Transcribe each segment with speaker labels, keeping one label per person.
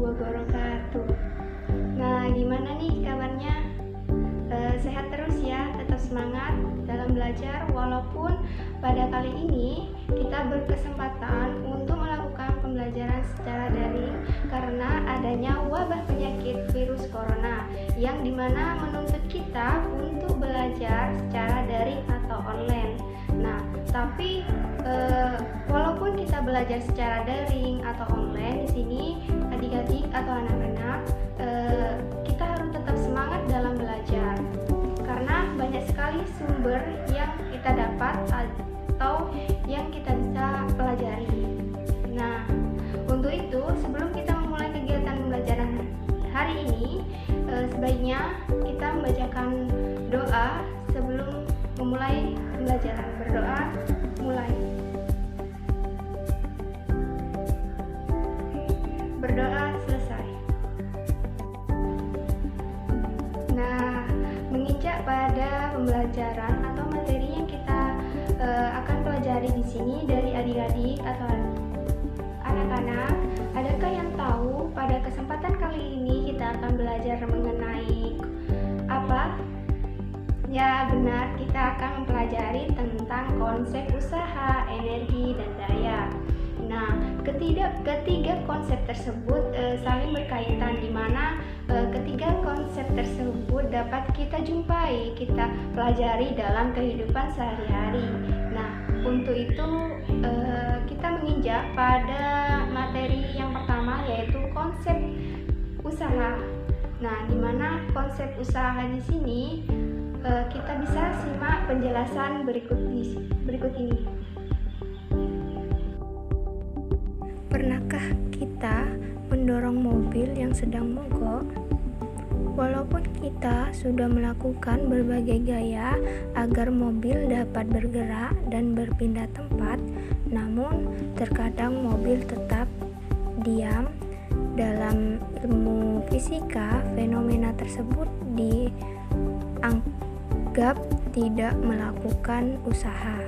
Speaker 1: wabarakatuh. Nah, gimana nih kabarnya? Sehat terus ya, tetap semangat dalam belajar walaupun pada kali ini kita berkesempatan untuk melakukan pembelajaran secara daring karena adanya wabah penyakit virus corona yang dimana menuntut kita untuk belajar secara daring atau online. Nah, tapi walaupun kita belajar secara daring atau online, di sini adik-adik atau anak-anak kita harus tetap semangat dalam belajar karena banyak sekali sumber yang kita dapat atau yang kita bisa pelajari. Nah, untuk itu sebelum kita memulai kegiatan pembelajaran hari ini, sebaiknya kita membacakan doa sebelum memulai pembelajaran. Berdoa, mulai. Berdoa selesai. Nah, menginjak pada pembelajaran atau materi yang kita akan pelajari di sini dari adik-adik atau anak-anak, adakah yang tahu pada kesempatan kali ini kita akan belajar mengenai apa? Ya benar, kita akan mempelajari tentang konsep usaha, energi, dan daya. Nah, ketiga konsep tersebut saling berkaitan, di mana ketiga konsep tersebut dapat kita jumpai, kita pelajari dalam kehidupan sehari-hari. Nah, untuk itu kita menginjak pada materi yang pertama, yaitu konsep usaha. Nah, di mana konsep usaha di sini kita bisa simak penjelasan berikut ini.
Speaker 2: Pernahkah kita mendorong mobil yang sedang mogok? Walaupun kita sudah melakukan berbagai gaya agar mobil dapat bergerak dan berpindah tempat, namun terkadang mobil tetap diam. Dalam ilmu fisika, fenomena tersebut dianggap tidak melakukan usaha.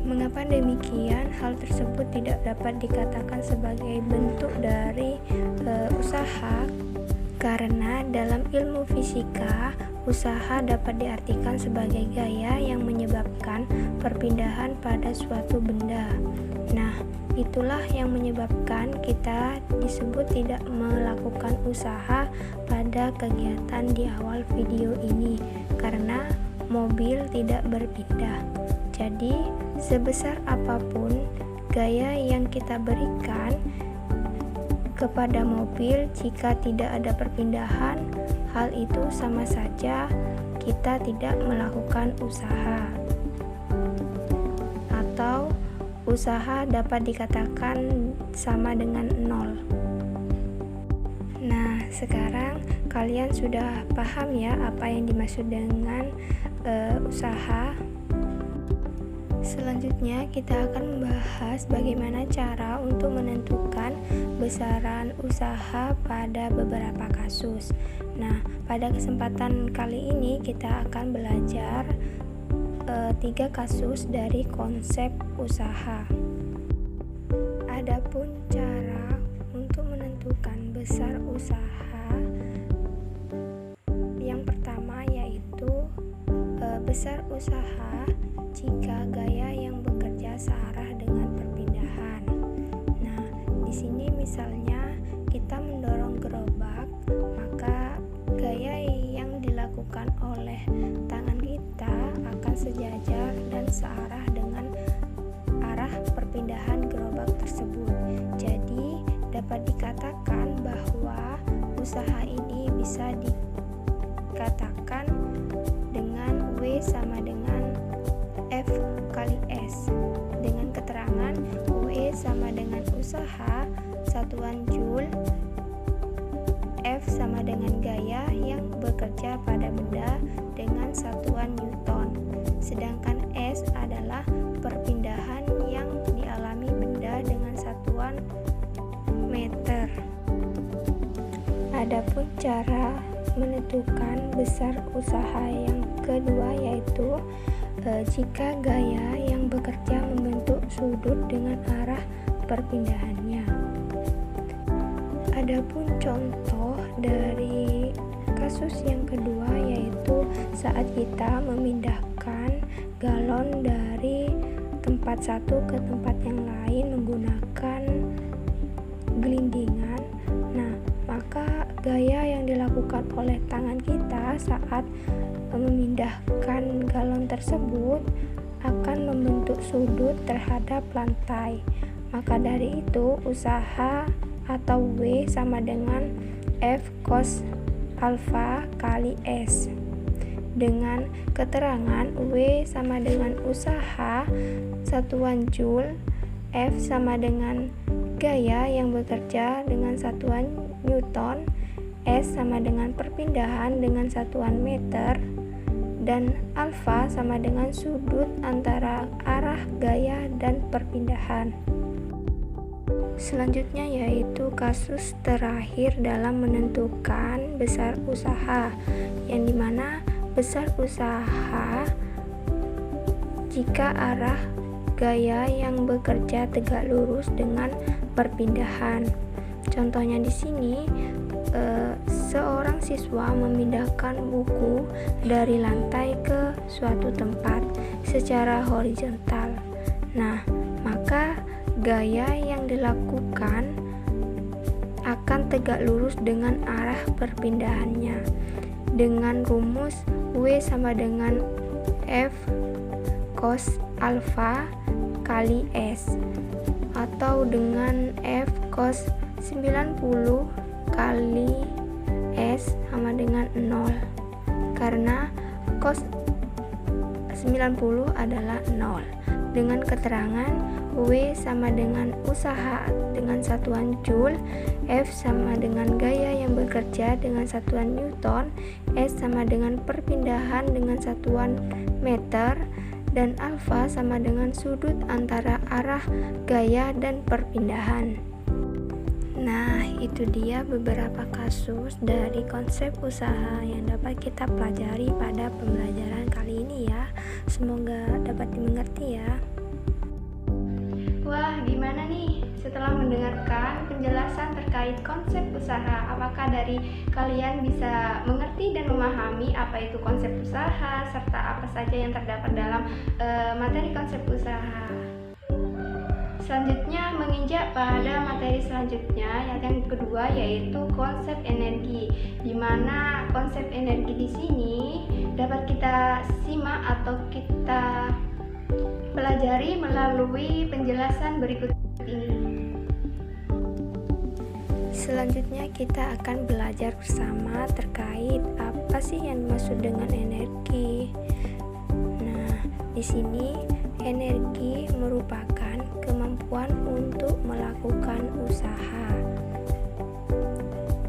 Speaker 2: Mengapa demikian? Hal tersebut tidak dapat dikatakan sebagai bentuk dari usaha, karena dalam ilmu fisika, usaha dapat diartikan sebagai gaya yang menyebabkan perpindahan pada suatu benda. Nah, itulah yang menyebabkan kita disebut tidak melakukan usaha pada kegiatan di awal video ini, karena mobil tidak berpindah. Jadi, sebesar apapun gaya yang kita berikan kepada mobil, jika tidak ada perpindahan, hal itu sama saja kita tidak melakukan usaha, atau usaha dapat dikatakan sama dengan nol. Nah, sekarang kalian sudah paham ya apa yang dimaksud dengan usaha. Selanjutnya kita akan membahas bagaimana cara untuk menentukan besaran usaha pada beberapa kasus. Nah, pada kesempatan kali ini kita akan belajar 3 kasus dari konsep usaha. Adapun cara untuk menentukan besar usaha, yang pertama yaitu besar usaha jika gaya yang bekerja searah dengan perpindahan. Nah, di sini misalnya kita mendorong gerobak, maka gaya yang dilakukan oleh tangan kita akan sejajar dan searah dengan arah perpindahan gerobak tersebut. Jadi, dapat dikatakan bahwa usaha ini bisa dikatakan dengan W sama dengan F kali S, dengan keterangan W sama dengan usaha satuan Joule, F sama dengan gaya yang bekerja pada benda dengan satuan Newton, sedangkan S adalah perpindahan yang dialami benda dengan satuan meter. Adapun cara menentukan besar usaha yang kedua yaitu jika gaya yang bekerja membentuk sudut dengan arah perpindahannya. Adapun contoh dari kasus yang kedua yaitu saat kita memindahkan galon dari tempat satu ke tempat yang lain menggunakan gelindingan. Nah, maka gaya yang dilakukan oleh tangan kita saat memindahkan galon tersebut akan membentuk sudut terhadap lantai. Maka dari itu usaha atau W sama dengan F cos alfa kali S. Dengan keterangan W sama dengan usaha satuan Joule, F sama dengan gaya yang bekerja dengan satuan Newton, S sama dengan perpindahan dengan satuan meter, dan alfa sama dengan sudut antara arah gaya dan perpindahan. Selanjutnya yaitu kasus terakhir dalam menentukan besar usaha, yang dimana besar usaha jika arah gaya yang bekerja tegak lurus dengan perpindahan. Contohnya di sini seorang siswa memindahkan buku dari lantai ke suatu tempat secara horizontal. Nah, maka gaya yang dilakukan akan tegak lurus dengan arah perpindahannya dengan rumus W sama dengan F cos alfa kali S, atau dengan F cos 90 kali S sama dengan 0, karena cos 90 adalah 0. Dengan keterangan W sama dengan usaha dengan satuan Joule, F sama dengan gaya yang bekerja dengan satuan Newton, S sama dengan perpindahan dengan satuan meter, dan alfa sama dengan sudut antara arah gaya dan perpindahan. Nah, itu dia beberapa kasus dari konsep usaha yang dapat kita pelajari pada pembelajaran kali ini ya. Semoga dapat dimengerti ya.
Speaker 1: Wah, gimana nih setelah mendengarkan penjelasan terkait konsep usaha? Apakah dari kalian bisa mengerti dan memahami apa itu konsep usaha serta apa saja yang terdapat dalam materi konsep usaha? Selanjutnya menginjak pada materi selanjutnya yang kedua yaitu konsep energi, di mana konsep energi di sini dapat kita simak atau kita pelajari melalui penjelasan berikut ini.
Speaker 2: Selanjutnya kita akan belajar bersama terkait apa sih yang dimaksud dengan energi. Nah, di sini energi merupakan kemampuan untuk melakukan usaha.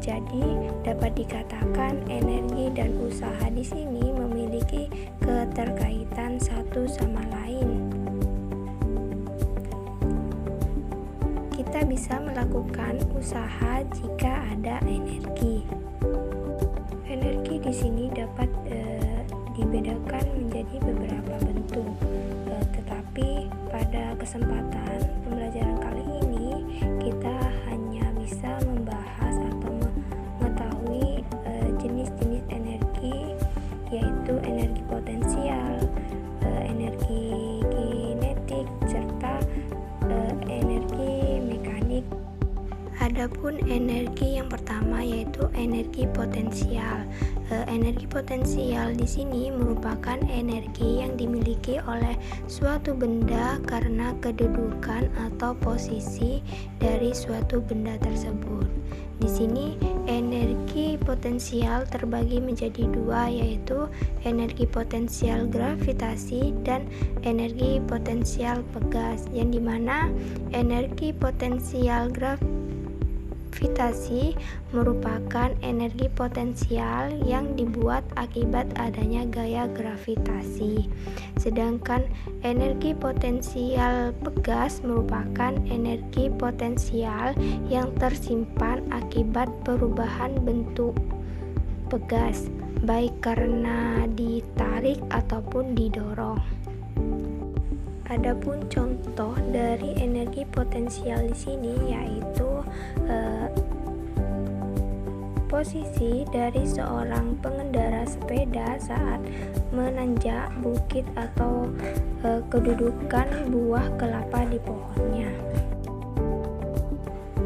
Speaker 2: Jadi, dapat dikatakan energi dan usaha di sini memiliki keterkaitan satu sama lain. Kita bisa melakukan usaha jika ada energi. Energi di sini dapat dibedakan menjadi beberapa bentuk. Tetapi pada kesempatan pembelajaran kali ini kita hanya bisa membahas atau mengetahui jenis-jenis energi, yaitu energi potensial, energi kinetik, serta energi mekanik. Adapun energi yang pertama yaitu energi potensial. Energi potensial di sini merupakan energi yang dimiliki oleh suatu benda karena kedudukan atau posisi dari suatu benda tersebut. Di sini energi potensial terbagi menjadi dua, yaitu energi potensial gravitasi dan energi potensial pegas, yang dimana energi potensial gravitasi merupakan energi potensial yang dibuat akibat adanya gaya gravitasi. Sedangkan energi potensial pegas merupakan energi potensial yang tersimpan akibat perubahan bentuk pegas, baik karena ditarik ataupun didorong. Adapun contoh dari energi potensial di sini yaitu posisi dari seorang pengendara sepeda saat menanjak bukit atau kedudukan buah kelapa di pohonnya.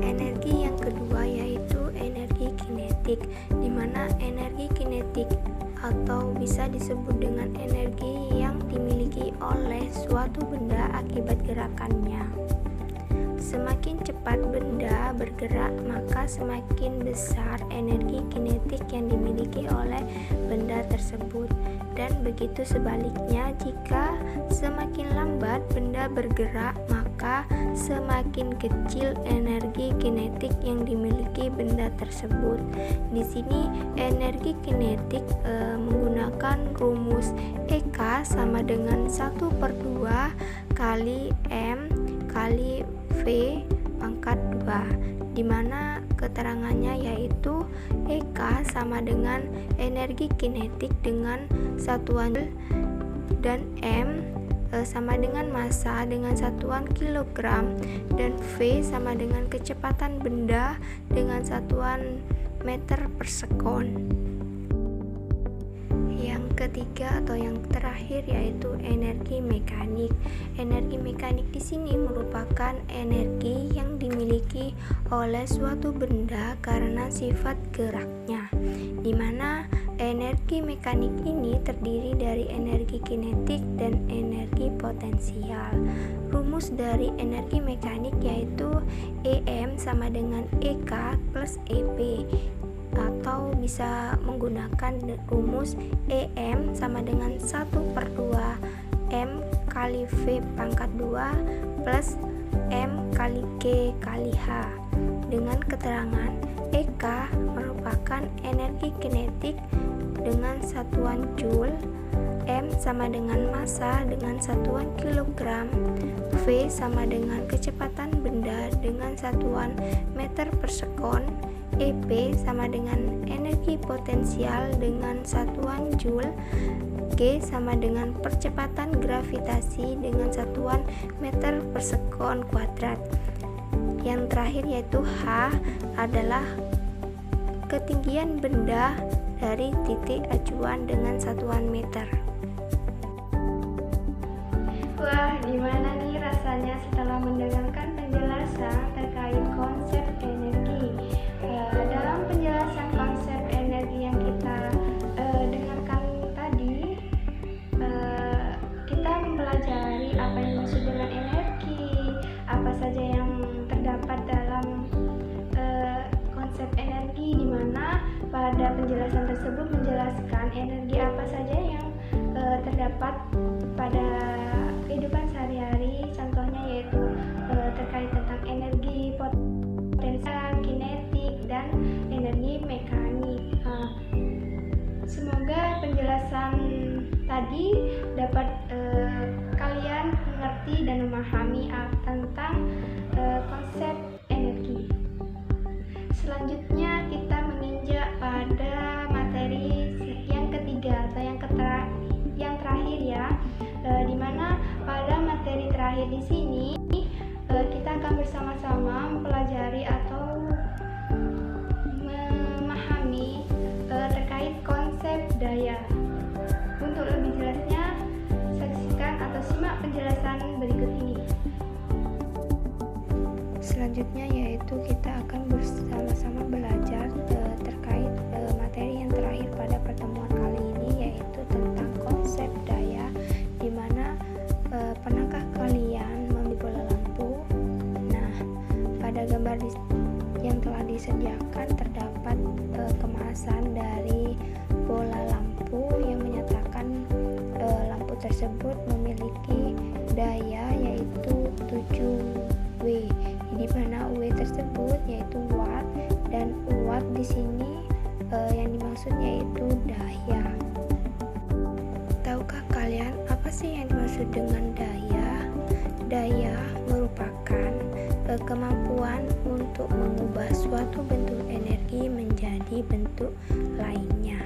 Speaker 2: Energi yang kedua yaitu energi kinetik, di mana energi kinetik atau bisa disebut dengan energi yang dimiliki oleh suatu benda akibat gerakannya. Semakin cepat benda bergerak, maka semakin besar energi kinetik yang dimiliki oleh benda tersebut. Dan begitu sebaliknya, jika semakin lambat benda bergerak, maka semakin kecil energi kinetik yang dimiliki benda tersebut. Di sini energi kinetik menggunakan rumus EK sama dengan 1/2 kali M kali V pangkat 2, di mana keterangannya yaitu EK sama dengan energi kinetik dengan satuan Joule dan M sama dengan massa dengan satuan kilogram, dan V sama dengan kecepatan benda dengan satuan meter per sekon. Yang ketiga atau yang terakhir yaitu energi mekanik. Energi mekanik di sini merupakan energi yang dimiliki oleh suatu benda karena sifat geraknya, di mana energi mekanik ini terdiri dari energi kinetik dan energi potensial. Rumus dari energi mekanik yaitu EM sama dengan EK plus EP, atau bisa menggunakan rumus EM sama dengan 1/2 M kali V pangkat 2 plus M kali G kali H, dengan keterangan EK merupakan energi kinetik dengan satuan Joule, M sama dengan massa dengan satuan kilogram, V sama dengan kecepatan benda dengan satuan meter per sekon, EP sama dengan energi potensial dengan satuan Joule, G sama dengan percepatan gravitasi dengan satuan meter per sekon kuadrat. Yang terakhir yaitu H adalah ketinggian benda dari titik acuan dengan satuan meter.
Speaker 1: Wah, gimana nih rasanya setelah mendengarkan penjelasan terkait konsep energi? Dalam penjelasan konsep energi yang kita dengarkan tadi, kita mempelajari apa yang dimaksud dengan energi, apa saja yang terdapat dalam konsep energi, di mana pada penjelasan tersebut menjelaskan energi apa saja yang terdapat pada kehidupan sehari-hari. Contohnya yaitu terkait tentang energi potensial, kinetik, dan energi mekanik. Semoga penjelasan tadi dapat kalian mengerti dan memahami tentang konsep energi. Selanjutnya kita menginjak pada materi yang ketiga atau yang terakhir ya, di mana pada materi terakhir di sini kita akan bersama-sama mempelajari atau memahami terkait konsep daya. Untuk lebih jelasnya, saksikan atau simak penjelasan berikut ini.
Speaker 2: Selanjutnya yaitu kita akan bersama-sama belajar terkait materi yang terakhir pada pertemuan kali ini, yaitu tentang konsep daya, di mana pernahkah kalian membeli bola lampu? Nah, pada gambar yang telah disediakan terdapat kemasan dari bola lampu yang menyatakan lampu tersebut memiliki daya yaitu 7W, di mana W tersebut yaitu watt, dan watt di sini yang dimaksud yaitu daya. Tahukah kalian apa sih yang dimaksud dengan daya? Daya merupakan kemampuan untuk mengubah suatu bentuk energi menjadi bentuk lainnya.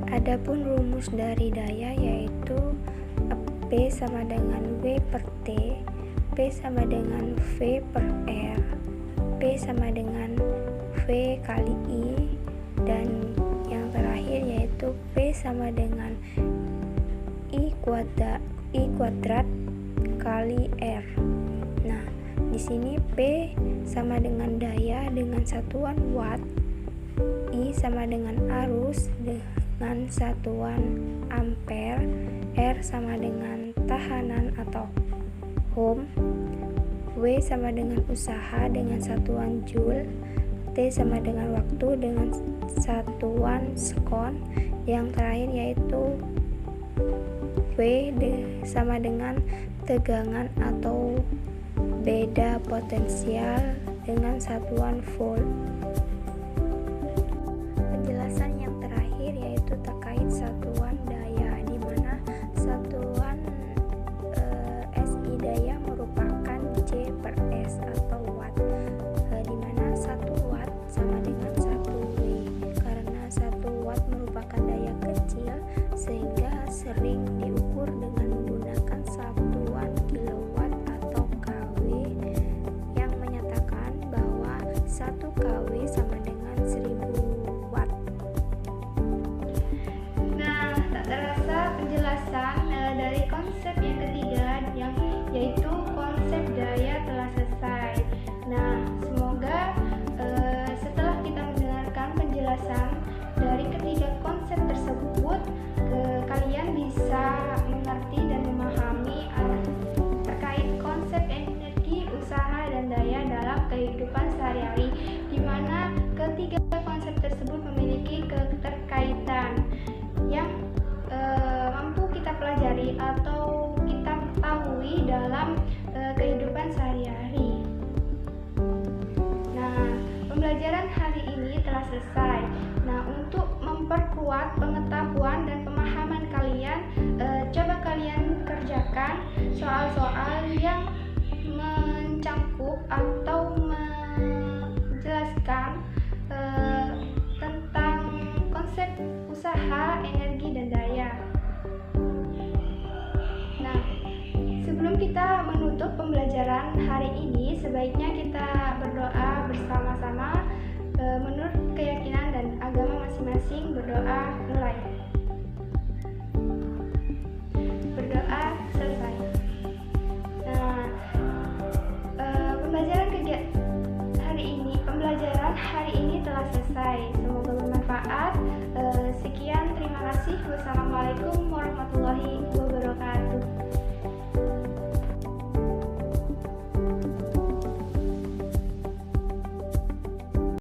Speaker 2: Adapun rumus dari daya yaitu P sama dengan W per T, P sama dengan V per R, P sama dengan V V kali I, dan yang terakhir yaitu P sama dengan I kuadrat kali R. Nah, di sini P sama dengan daya dengan satuan watt, I sama dengan arus dengan satuan ampere, R sama dengan tahanan atau ohm, W sama dengan usaha dengan satuan joule, T sama dengan waktu dengan satuan sekon, yang terakhir yaitu V sama dengan tegangan atau beda potensial dengan satuan volt. Penjelasan yang terakhir yaitu terkait satuan daya, di mana satuan SI daya merupakan J per S atau watt, di mana 1 watt sama dengan 1 W. Karena 1 watt merupakan daya kecil sehingga sering diukur dengan menggunakan satuan kilowatt atau kW, yang menyatakan bahwa 1 kW sama dengan 1000 watt.
Speaker 1: Nah, tak terasa penjelasan dari konsep yang ketiga yaitu konsep daya telah selesai. Nah, semoga setelah kita mendengarkan penjelasan dari ketiga konsep tersebut, kalian bisa mengerti dan memahami terkait konsep energi, usaha, dan daya dalam kehidupan sehari-hari, di mana ketiga konsep tersebut memiliki keterkaitan yang mampu kita pelajari atau kita ketahui dalam kehidupan sehari-hari. Nah, pembelajaran hari ini telah selesai. Nah, untuk memperkuat pengetahuan dan pemahaman kalian, coba kalian kerjakan soal-soal yang mencangkup atau menjelaskan tentang konsep usaha, energi, dan daya. Nah, sebelum kita menutup pembelajaran hari ini, sebaiknya kita berdoa bersama-sama menurut keyakinan dan agama masing-masing. Berdoa mulai. Berdoa selesai. Nah, pembelajaran hari ini telah selesai. Semoga bermanfaat. Sekian, terima kasih. Wassalamualaikum